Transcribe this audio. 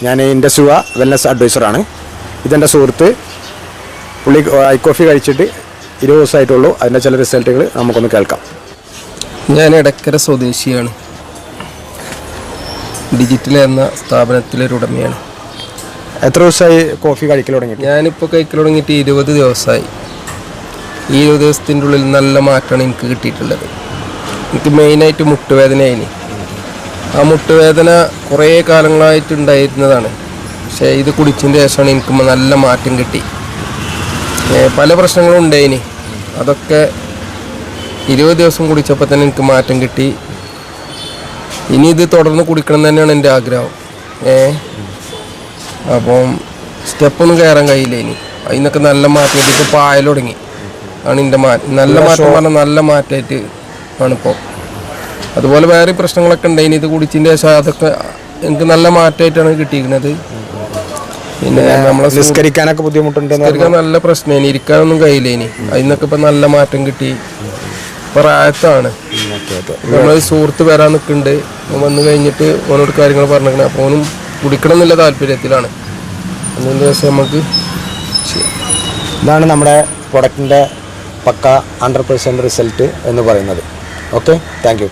ഞാൻ ഇൻഡസുവ വെൽനസ് അഡ്വൈസറാണ്. ഇതെൻ്റെ സുഹൃത്ത്. പുള്ളി ഐ കോഫി കഴിച്ചിട്ട് 20 ദിവസമായിട്ടുള്ളൂ. അതിൻ്റെ ചില റിസൾട്ടുകൾ നമുക്കൊന്ന് കേൾക്കാം. ഞാൻ എടക്കര സ്വദേശിയാണ്. ഡിജിറ്റൽ എന്ന സ്ഥാപനത്തിലൊരു ഉടമയാണ്. എത്ര ദിവസമായി കോഫി കഴിക്കൽ തുടങ്ങിയിട്ട്? ഞാനിപ്പോൾ കഴിക്കൽ തുടങ്ങിയിട്ട് 20 ദിവസമായി. ഈ 20 ദിവസത്തിൻ്റെ ഉള്ളിൽ നല്ല മാറ്റമാണ് എനിക്ക് കിട്ടിയിട്ടുള്ളത്. എനിക്ക് മെയിനായിട്ട് മുട്ടുവേദനയായിന്. ആ മുട്ടുവേദന കുറേ കാലങ്ങളായിട്ടുണ്ടായിരുന്നതാണ്. പക്ഷേ ഇത് കുടിച്ചതിന് ശേഷമാണ് എനിക്ക് നല്ല മാറ്റം കിട്ടി. പല പ്രശ്നങ്ങളും ഉണ്ടായിന്. അതൊക്കെ 20 ദിവസം കുടിച്ചപ്പോൾ തന്നെ എനിക്ക് മാറ്റം കിട്ടി. ഇനി ഇത് തുടർന്ന് കുടിക്കണം തന്നെയാണ് എൻ്റെ ആഗ്രഹം. അപ്പം സ്റ്റെപ്പൊന്നും കയറാൻ കഴിയില്ല. ഇനി അതിനൊക്കെ നല്ല മാറ്റം കിട്ടി. ഇപ്പോൾ പായൽ തുടങ്ങി ആണ് എൻ്റെ നല്ല മാറ്റം പറഞ്ഞാൽ നല്ല മാറ്റമായിട്ട് ആണിപ്പോൾ. അതുപോലെ വേറെ പ്രശ്നങ്ങളൊക്കെ ഉണ്ടായിന്. ഇത് കുടിച്ചതിൻ്റെ ശേഷം അതൊക്കെ എനിക്ക് നല്ല മാറ്റമായിട്ടാണ് കിട്ടിയിരിക്കുന്നത്. പിന്നെ നമ്മളെ നിസ്കരിക്കാനൊക്കെ ബുദ്ധിമുട്ടുണ്ട്. നല്ല പ്രശ്നമാണ്. ഇരിക്കാനൊന്നും കഴിയില്ല. ഇനി അതിനൊക്കെ ഇപ്പം നല്ല മാറ്റം കിട്ടി. പ്രായത്താണ്. നമ്മളൊരു സുഹൃത്ത് വരാൻ നിൽക്കുന്നുണ്ട്. വന്നു കഴിഞ്ഞിട്ട് ഓനോട് കാര്യങ്ങൾ പറഞ്ഞിരിക്കണം. അപ്പോൾ ഓനും കുടിക്കണം എന്നുള്ള താല്പര്യത്തിലാണ്. അതിൻ്റെ ശേഷം നമുക്ക് ഇതാണ് നമ്മുടെ പ്രൊഡക്റ്റിൻ്റെ പക്ക 100% റിസൾട്ട് എന്ന് പറയുന്നത്. Okay, thank you.